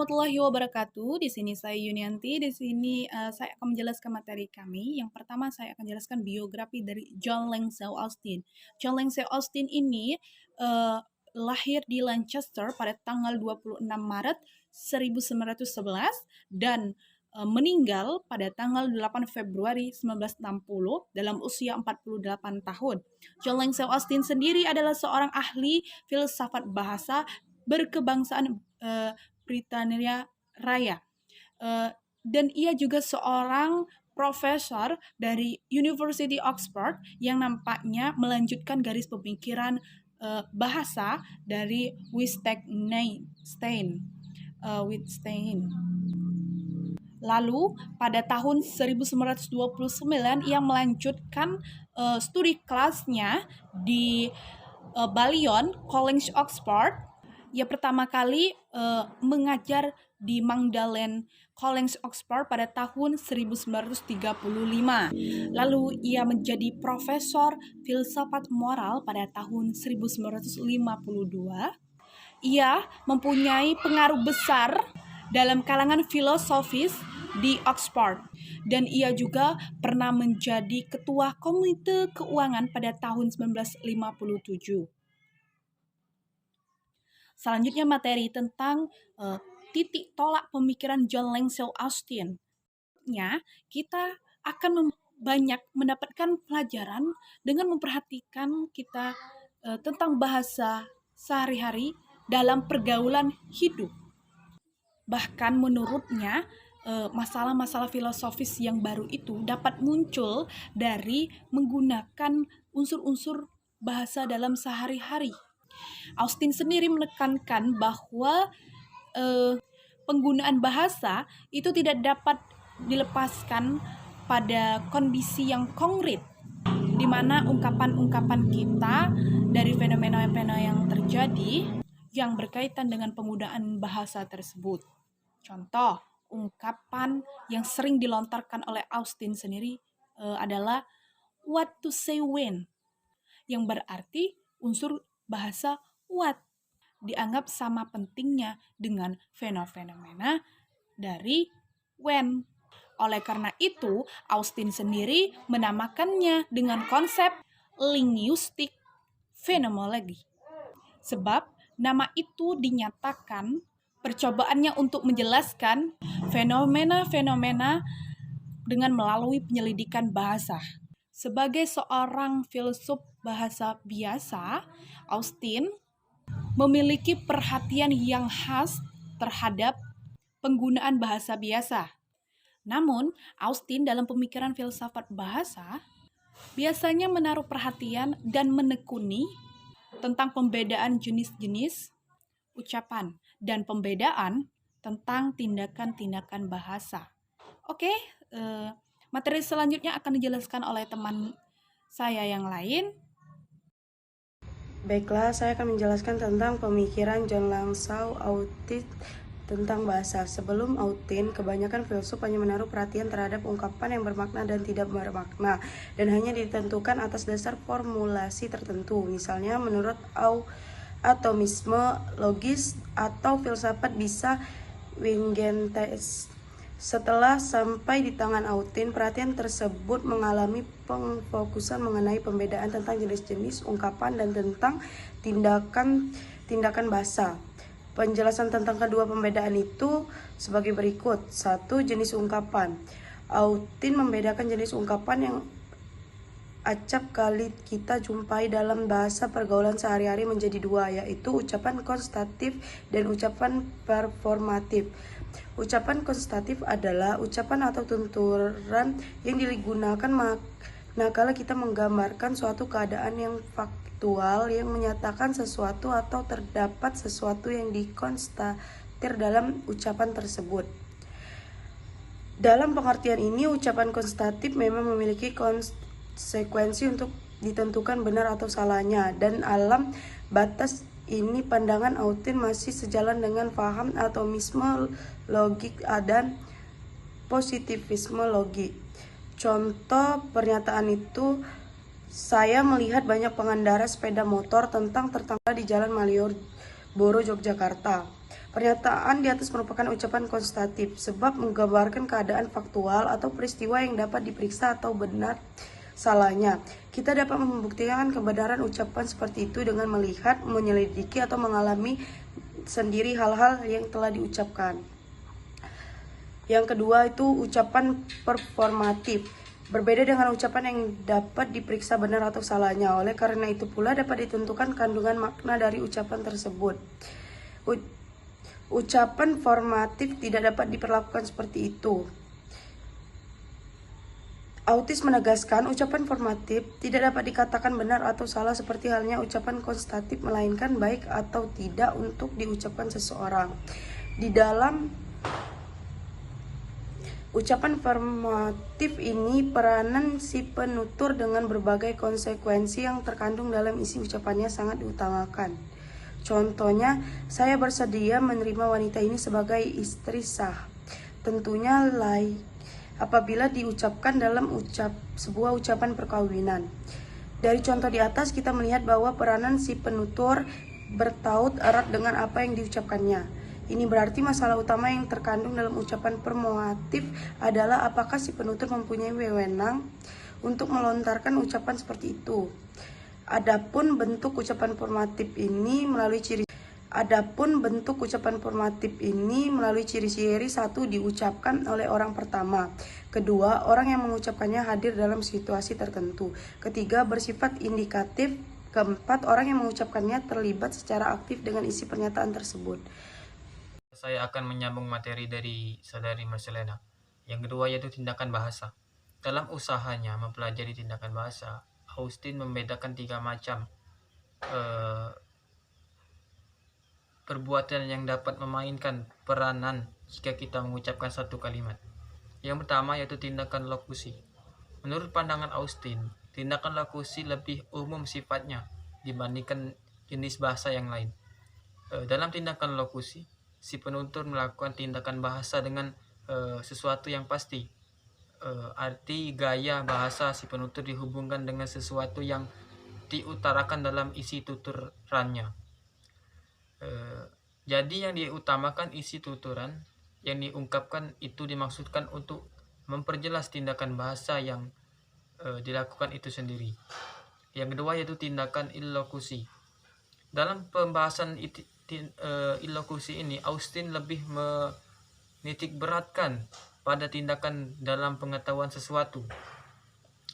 warahmatullahi wabarakatuh. Di sini saya Yunianti. Di sini saya akan menjelaskan materi kami. Yang pertama saya akan jelaskan biografi dari John Langsau Austin. John Langsau Austin ini lahir di Lancaster pada tanggal 26 Maret 1911 dan meninggal pada tanggal 8 Februari 1960 dalam usia 48 tahun. John Langsau Austin sendiri adalah seorang ahli filsafat bahasa berkebangsaan Britania Raya. Dan ia juga seorang profesor dari University Oxford yang nampaknya melanjutkan garis pemikiran bahasa dari Wittgenstein. Lalu pada tahun 1929 ia melanjutkan studi kelasnya di Balliol College Oxford. Ia pertama kali mengajar di Magdalen College Oxford pada tahun 1935. Lalu ia menjadi profesor filsafat moral pada tahun 1952. Ia mempunyai pengaruh besar dalam kalangan filosofis di Oxford dan ia juga pernah menjadi ketua komite keuangan pada tahun 1957. Selanjutnya materi tentang titik tolak pemikiran John Langsau Austin. Kita akan banyak mendapatkan pelajaran dengan memperhatikan kita tentang bahasa sehari-hari dalam pergaulan hidup. Bahkan menurutnya masalah-masalah filosofis yang baru itu dapat muncul dari menggunakan unsur-unsur bahasa dalam sehari-hari. Austin sendiri menekankan bahwa penggunaan bahasa itu tidak dapat dilepaskan pada kondisi yang konkret, di mana ungkapan-ungkapan kita dari fenomena-fenomena yang terjadi yang berkaitan dengan penggunaan bahasa tersebut. Contoh, ungkapan yang sering dilontarkan oleh Austin sendiri adalah what to say when, yang berarti unsur bahasa what dianggap sama pentingnya dengan fenomena dari when. Oleh karena itu, Austin sendiri menamakannya dengan konsep linguistik fenomenologi. Sebab nama itu dinyatakan percobaannya untuk menjelaskan fenomena-fenomena dengan melalui penyelidikan bahasa. Sebagai seorang filsuf bahasa biasa, Austin memiliki perhatian yang khas terhadap penggunaan bahasa biasa. Namun, Austin dalam pemikiran filsafat bahasa biasanya menaruh perhatian dan menekuni tentang pembedaan jenis-jenis ucapan dan pembedaan tentang tindakan-tindakan bahasa. Oke, materi selanjutnya akan dijelaskan oleh teman saya yang lain. Baiklah, saya akan menjelaskan tentang pemikiran John Langsau Austin tentang bahasa. Sebelum Austin, kebanyakan filsuf hanya menaruh perhatian terhadap ungkapan yang bermakna dan tidak bermakna, dan hanya ditentukan atas dasar formulasi tertentu. Misalnya, menurut atomisme logis atau filsafat bisa Wittgenstein. Setelah sampai di tangan Austin, perhatian tersebut mengalami pengfokusan mengenai pembedaan tentang jenis-jenis ungkapan dan tentang tindakan bahasa. Penjelasan tentang kedua pembedaan itu sebagai berikut. 1. Jenis ungkapan. Austin membedakan jenis ungkapan yang acap kali kita jumpai dalam bahasa pergaulan sehari-hari menjadi dua, yaitu ucapan konstatif dan ucapan performatif. Ucapan konstatif adalah ucapan atau tunturan yang digunakan manakala kita menggambarkan suatu keadaan yang faktual yang menyatakan sesuatu atau terdapat sesuatu yang dikonstatir dalam ucapan tersebut. Dalam pengertian ini, ucapan konstatif memang memiliki konsekuensi untuk ditentukan benar atau salahnya, dan alam batas ini pandangan Austin masih sejalan dengan paham atomisme logik dan positivisme logik. Contoh pernyataan itu, saya melihat banyak pengendara sepeda motor tertangkap di Jalan Malioboro, Yogyakarta. Pernyataan di atas merupakan ucapan konstatif, sebab menggambarkan keadaan faktual atau peristiwa yang dapat diperiksa atau benar salahnya. Kita dapat membuktikan kebenaran ucapan seperti itu dengan melihat, menyelidiki, atau mengalami sendiri hal-hal yang telah diucapkan. Yang kedua itu ucapan performatif. Berbeda dengan ucapan yang dapat diperiksa benar atau salahnya. Oleh karena itu pula dapat ditentukan kandungan makna dari ucapan tersebut. Ucapan formatif tidak dapat diperlakukan seperti itu. Autis menegaskan ucapan formatif tidak dapat dikatakan benar atau salah seperti halnya ucapan konstatif, melainkan baik atau tidak untuk diucapkan seseorang. Di dalam ucapan formatif ini, peranan si penutur dengan berbagai konsekuensi yang terkandung dalam isi ucapannya sangat diutamakan. Contohnya, saya bersedia menerima wanita ini sebagai istri sah. Tentunya apabila diucapkan dalam sebuah ucapan perkawinan. Dari contoh di atas kita melihat bahwa peranan si penutur bertaut erat dengan apa yang diucapkannya. Ini berarti masalah utama yang terkandung dalam ucapan permoatif adalah apakah si penutur mempunyai wewenang untuk melontarkan ucapan seperti itu. Adapun bentuk ucapan formatif ini melalui ciri-ciri satu, diucapkan oleh orang pertama. Kedua, orang yang mengucapkannya hadir dalam situasi tertentu. Ketiga, bersifat indikatif. Keempat, orang yang mengucapkannya terlibat secara aktif dengan isi pernyataan tersebut. Saya akan menyambung materi dari saudari Marcelena. Yang kedua yaitu tindakan bahasa. Dalam usahanya mempelajari tindakan bahasa, Austin membedakan 3 macam perbuatan yang dapat memainkan peranan jika kita mengucapkan satu kalimat. Yang pertama yaitu tindakan lokusi. Menurut pandangan Austin, tindakan lokusi lebih umum sifatnya dibandingkan jenis bahasa yang lain. Dalam tindakan lokusi, si penutur melakukan tindakan bahasa dengan sesuatu yang pasti. Arti gaya bahasa si penutur dihubungkan dengan sesuatu yang diutarakan dalam isi tuturannya. Jadi yang diutamakan isi tuturan yang diungkapkan itu dimaksudkan untuk memperjelas tindakan bahasa yang dilakukan itu sendiri. Yang kedua yaitu tindakan ilokusi. Dalam pembahasan ilokusi ini, Austin lebih menitik beratkan pada tindakan dalam pengetahuan sesuatu,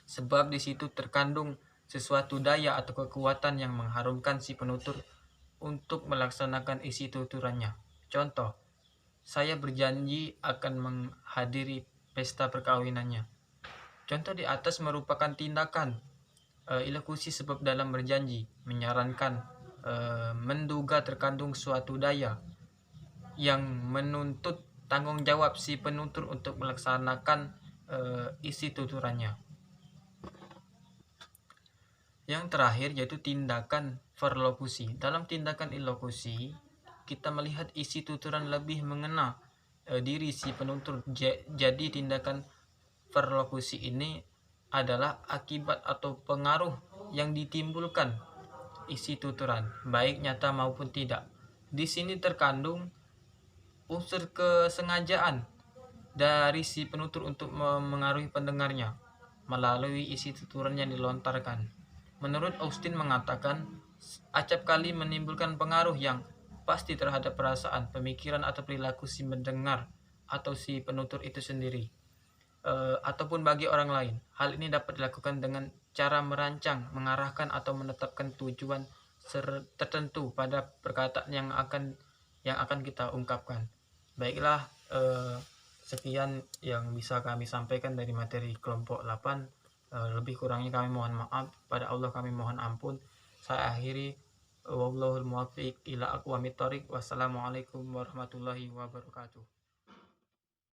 sebab di situ terkandung sesuatu daya atau kekuatan yang mengharumkan si penutur untuk melaksanakan isi tuturannya. Contoh, saya berjanji akan menghadiri pesta perkawinannya. Contoh di atas merupakan tindakan ilokusi sebab dalam berjanji menyarankan, menduga terkandung suatu daya yang menuntut tanggung jawab si penutur untuk melaksanakan isi tuturannya. Yang terakhir yaitu tindakan verlokusi. Dalam tindakan ilokusi, kita melihat isi tuturan lebih mengena diri si penutur. Jadi tindakan verlokusi ini adalah akibat atau pengaruh yang ditimbulkan isi tuturan, baik nyata maupun tidak. Di sini terkandung unsur kesengajaan dari si penutur untuk memengaruhi pendengarnya melalui isi tuturan yang dilontarkan. Menurut Austin mengatakan, acap kali menimbulkan pengaruh yang pasti terhadap perasaan, pemikiran atau perilaku si mendengar atau si penutur itu sendiri, ataupun bagi orang lain. Hal ini dapat dilakukan dengan cara merancang, mengarahkan atau menetapkan tujuan tertentu pada perkataan yang akan kita ungkapkan. Baiklah, sekian yang bisa kami sampaikan dari materi kelompok 8. Lebih kurangnya kami mohon maaf, pada Allah kami mohon ampun. Saya akhiri, wallahul muwaffiq ila aqwamit thoriq. Wassalamualaikum warahmatullahi wabarakatuh.